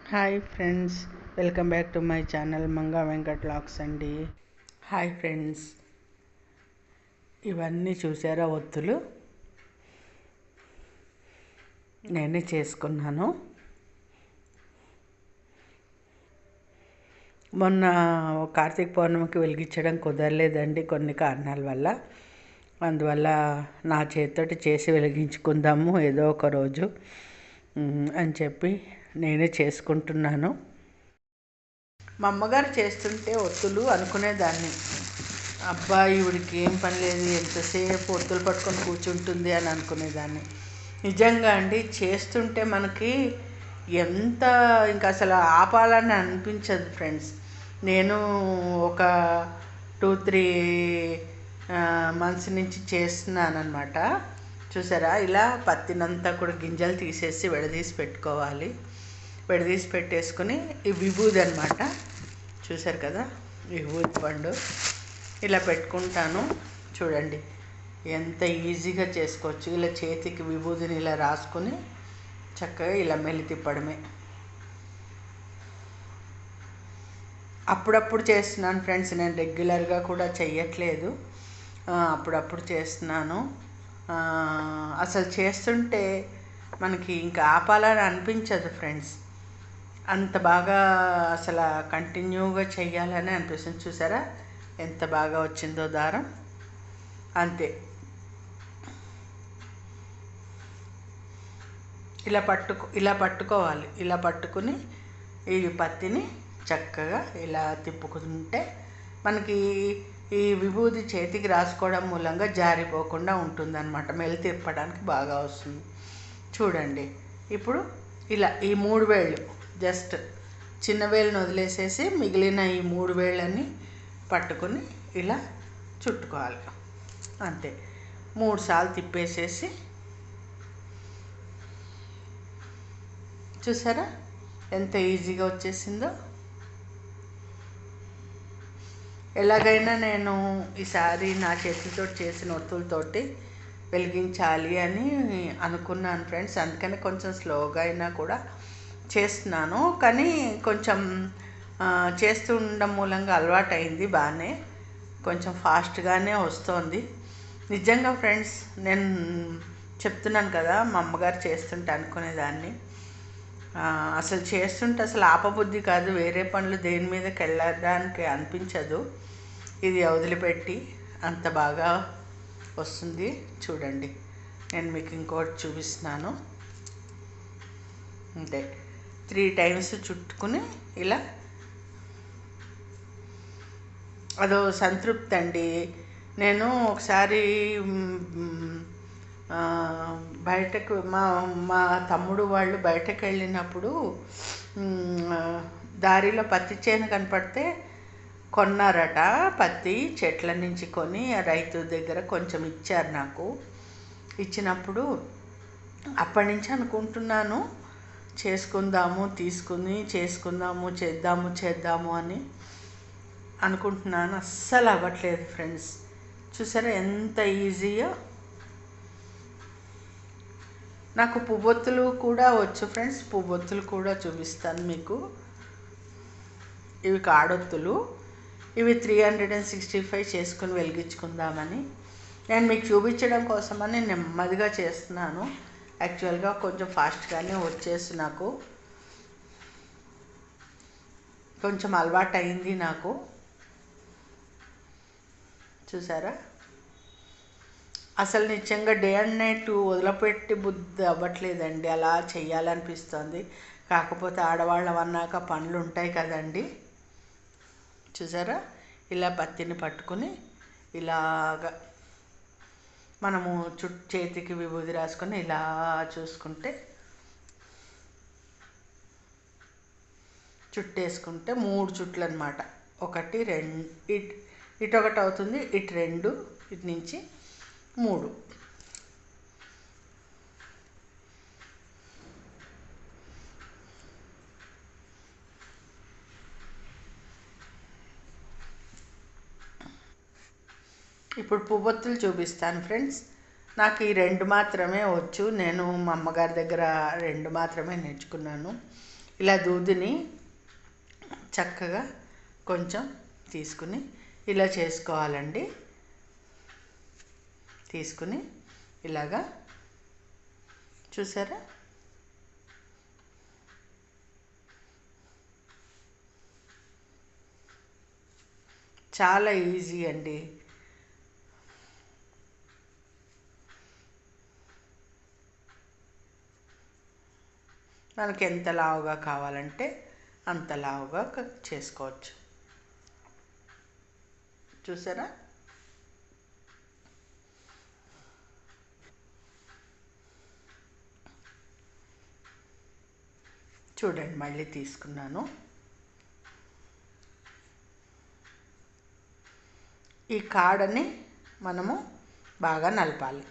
Hi friends, welcome back to my channel Manga Venkat vlogs అండి. Hi friends, ఇవన్నీ చూసారా ఒత్తులు నేనే చేసుకున్నాను. మొన్న కార్తీక పౌర్ణమికి వెలిగించడం కుదరలేదండి కొన్ని కారణాల వల్ల. అందువల్ల నా చేతితోటి చేసి వెలిగించుకుందాము ఏదో ఒక రోజు అని చెప్పి నేనే చేసుకుంటున్నాను. మా అమ్మగారు చేస్తుంటే ఒత్తులు అనుకునేదాన్ని, అబ్బా ఈవిడికి ఏం పని లేదు, ఎంతసేపు ఒత్తులు పట్టుకొని కూర్చుంటుంది అని అనుకునేదాన్ని. నిజంగా అండి, చేస్తుంటే మనకి ఎంత ఇంకా అసలు ఆపాలని అనిపించదు ఫ్రెండ్స్. నేను ఒక 2-3 మంత్స్ నుంచి చేస్తున్నాను అనమాట. చూసారా, ఇలా పత్తినంతా కూడా గింజలు తీసేసి విడదీసి పెట్టుకోవాలి. విడదీసి పెట్టేసుకుని ఈ విభూది అనమాట, చూసారు కదా, విభూది పండు ఇలా పెట్టుకుంటాను. చూడండి ఎంత ఈజీగా చేసుకోవచ్చు. ఇలా చేతికి విభూదిని ఇలా రాసుకొని చక్కగా ఇలా మెల్లి తిప్పడమే. అప్పుడప్పుడు చేస్తున్నాను ఫ్రెండ్స్, నేను రెగ్యులర్గా కూడా చెయ్యట్లేదు, అప్పుడప్పుడు చేస్తున్నాను. అసలు చేస్తుంటే మనకి ఇంకా ఆపాలని అనిపించదు ఫ్రెండ్స్, అంత బాగా అసలు కంటిన్యూగా చెయ్యాలని అనిపిస్తుంది. చూసారా ఎంత బాగా వచ్చిందో దారం. అంతే, ఇలా పట్టుకోవాలి. ఇలా పట్టుకుని ఈ పత్తిని చక్కగా ఇలా తిప్పుకుంటే మనకి ఈ విభూది చేతికి రాసుకోవడం మూలంగా జారిపోకుండా ఉంటుందన్నమాట. మెల్లి తిప్పడానికి బాగా వస్తుంది. చూడండి, ఇప్పుడు ఇలా ఈ 3 వేళ్ళు జస్ట్ చిన్న వేళ్ళని వదిలేసేసి మిగిలిన ఈ 3 వేళ్ళని పట్టుకుని ఇలా చుట్టుకోవాలి. అంతే, 3 సార్లు తిప్పేసేసి, చూసారా ఎంత ఈజీగా వచ్చేసిందో. ఎలాగైనా నేను ఈసారి నా చేతులతో చేసిన ఒత్తులతోటి వెలిగించాలి అని అనుకున్నాను ఫ్రెండ్స్. అందుకని కొంచెం స్లోగా అయినా కూడా చేస్తున్నాను, కానీ కొంచెం చేస్తూ ఉండడం మూలంగా అలవాటు అయింది. బాగానే కొంచెం ఫాస్ట్గానే వస్తుంది. నిజంగా ఫ్రెండ్స్, నేను చెప్తున్నాను కదా, మా అమ్మగారు చేస్తుంటే అనుకునేదాన్ని, అసలు చేస్తుంటే అసలు ఆపబుద్ధి కాదు, వేరే పనులు దేని మీదకి వెళ్ళడానికి అనిపించదు. ఇది వదిలిపెట్టి అంత బాగా వస్తుంది. చూడండి, నేను మీకు ఇంకోటి చూపిస్తున్నాను. అంతే, 3 టైమ్స్ చుట్టుకుని ఇలా, అదో సంతృప్తి అండి. నేను ఒకసారి బయటకు మా తమ్ముడు వాళ్ళు బయటకు వెళ్ళినప్పుడు దారిలో పత్తి చేను కనపడితే కొన్నారట. పత్తి చెట్ల నుంచి కొని రైతు దగ్గర కొంచెం ఇచ్చారు నాకు. ఇచ్చినప్పుడు అప్పటి నుంచి అనుకుంటున్నాను, చేద్దాము అని అనుకుంటున్నాను. అస్సలు అవ్వట్లేదు ఫ్రెండ్స్. చూసారా ఎంత ఈజీయో. నాకు పువ్వొత్తులు కూడా వచ్చు ఫ్రెండ్స్, పువ్వొత్తులు కూడా చూపిస్తాను మీకు. ఇవి కాడొత్తులు, ఇవి 365 చేసుకుని వెలిగించుకుందామని నేను మీకు చూపించడం కోసమని నెమ్మదిగా చేస్తున్నాను. యాక్చువల్గా కొంచెం ఫాస్ట్గానే వచ్చేసి నాకు కొంచెం అలవాటు అయింది నాకు. చూసారా, అసలు నిజంగా డే అండ్ నైట్ వదిలిపెట్టి బుద్ధి అవ్వట్లేదండి, అలా చెయ్యాలనిపిస్తుంది. కాకపోతే ఆడవాళ్ళం అన్నాక పనులు ఉంటాయి కదండి. చూసారా, ఇలా పత్తిని పట్టుకుని ఇలాగా మనము చేతికి విభూది రాసుకొని ఇలా చూసుకుంటే, చుట్టేసుకుంటే 3 చుట్లు అనమాట. 1 2 ఇటు ఒకటి అవుతుంది, ఇటు 2, ఇటు నుంచి 3. ఇప్పుడు పువ్వొత్తులు చూపిస్తాను ఫ్రెండ్స్. నాకు ఈ 2 మాత్రమే వచ్చు. నేను మా అమ్మగారి దగ్గర 2 మాత్రమే నేర్చుకున్నాను. ఇలా దూదిని చక్కగా కొంచెం తీసుకుని ఇలా చేసుకోవాలండి. తీసుకుని ఇలాగా చూసారా, చాలా ఈజీ అండి. మనకి ఎంత లావుగా కావాలంటే అంత లావుగా చేసుకోవచ్చు. చూసారా, చూడండి మళ్ళీ తీసుకున్నాను. ఈ కాడని మనము బాగా నలపాలి.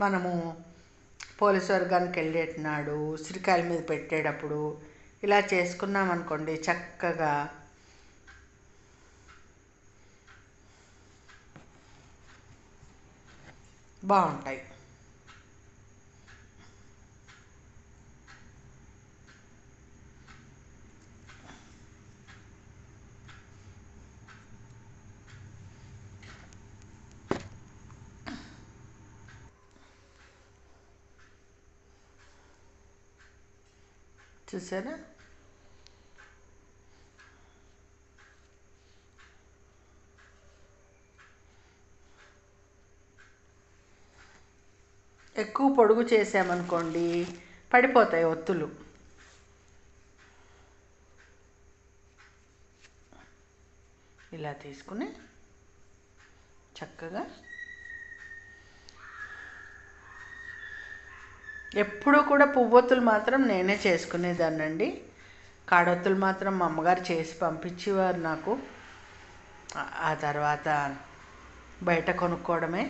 మనము పోలీసు వర్గానికి వెళ్ళేటనాడు ఉసిరికాయల మీద పెట్టేటప్పుడు ఇలా చేసుకున్నాం అనుకోండి, చక్కగా బాగుంటాయి. చూసారా, ఎక్కువ పొడుగు చేసామనుకోండి పడిపోతాయి ఒత్తులు. ఇలా తీసుకుని చక్కగా ఎప్పుడూ కూడా పువ్వొత్తులు మాత్రం నేనే చేసుకునేదాన్నండి. కాడొత్తులు మాత్రం మా అమ్మగారు చేసి పంపించేవారు నాకు. ఆ తర్వాత బయట కొనుక్కోవడమే.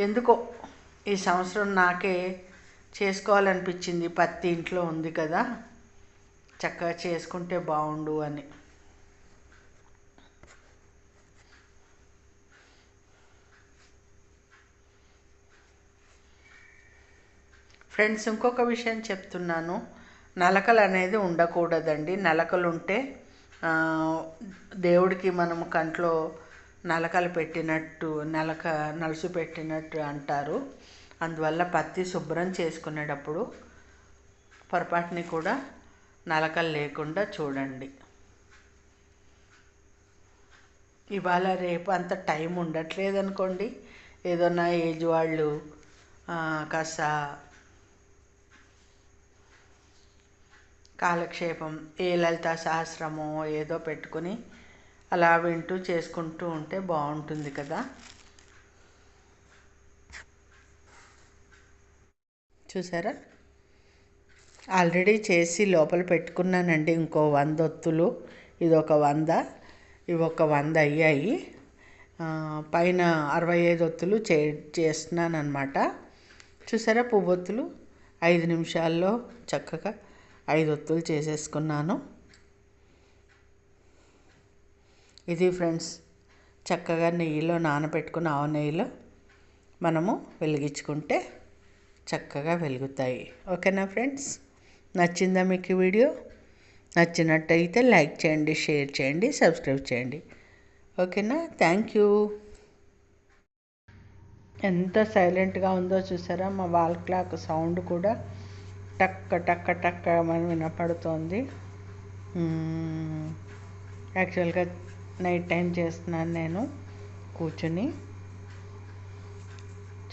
ఎందుకో ఈ సంవత్సరం నాకే చేసుకోవాలనిపించింది. పత్తి ఇంట్లో ఉంది కదా, చక్కగా చేసుకుంటే బాగుండు అని. ఫ్రెండ్స్, ఇంకొక విషయం చెప్తున్నాను. నలకలు అనేది ఉండకూడదండి. నలకలు ఉంటే దేవుడికి మనము కంట్లో నలకలు పెట్టినట్టు, నలుసు పెట్టినట్టు అంటారు. అందువల్ల పత్తి శుభ్రం చేసుకునేటప్పుడు పొరపాటుని కూడా నలకలు లేకుండా చూడండి. ఇవాళ రేపు అంత టైం ఉండట్లేదు అనుకోండి. ఏదో నా ఏజ్ వాళ్ళు కాస్త కాలక్షేపం ఏ లలితా సహస్రమో ఏదో పెట్టుకుని అలా వింటూ చేసుకుంటూ ఉంటే బాగుంటుంది కదా. చూసారా, ఆల్రెడీ చేసి లోపల పెట్టుకున్నానండి. ఇంకో 100 ఒత్తులు, ఇదొక 100, ఇవి ఒక 100 అయ్యాయి. పైన 65 ఒత్తులు చేస్తున్నాను అనమాట. చూసారా, పువ్వొత్తులు 5 నిమిషాల్లో చక్కగా 5 ఒత్తులు చేసేసుకున్నాను. ఇది ఫ్రెండ్స్, చక్కగా నెయ్యిలో నానబెట్టుకున్న ఆవు నెయ్యిలో మనము వెలిగించుకుంటే చక్కగా వెలుగుతాయి. ఓకేనా ఫ్రెండ్స్, నచ్చిందా మీకు వీడియో? నచ్చినట్టయితే లైక్ చేయండి, షేర్ చేయండి, సబ్స్క్రైబ్ చేయండి. ఓకేనా, థ్యాంక్ యూ. ఎంత సైలెంట్గా ఉందో చూసారా, మా వాల్ క్లాక్ సౌండ్ కూడా టక్క టక్క టక్క మనం వినపడుతోంది. యాక్చువల్గా నైట్ టైం చేస్తున్నాను నేను కూర్చుని.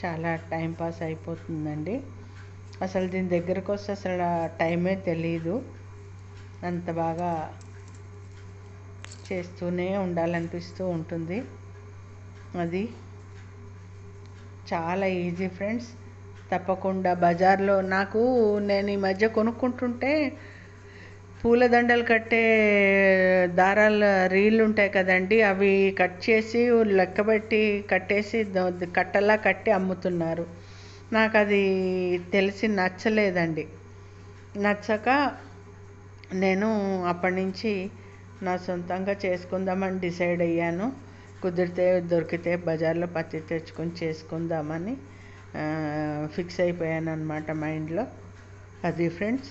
చాలా టైంపాస్ అయిపోతుందండి. అసలు దీని దగ్గరకు వస్తే అసలు టైమే తెలీదు. అంత బాగా చేస్తూనే ఉండాలనిపిస్తూ ఉంటుంది. అది చాలా ఈజీ ఫ్రెండ్స్. తప్పకుండా బజార్లో నేను ఈ మధ్య కొనుక్కుంటుంటే పూలదండలు కట్టే దారాల రీళ్ళు ఉంటాయి కదండి, అవి కట్ చేసి లెక్కబెట్టి కట్టేసి కట్టలా కట్టి అమ్ముతున్నారు. నాకు అది తెలిసి నచ్చలేదండి. నచ్చక నేను అప్పటి నుంచి నా సొంతంగా చేసుకుందామని డిసైడ్ అయ్యాను. కుదిరితే దొరికితే బజార్లో పత్తి తెచ్చుకొని చేసుకుందామని ఫిక్స్ అయిపోయాను అనమాట మైండ్లో. అది ఫ్రెండ్స్.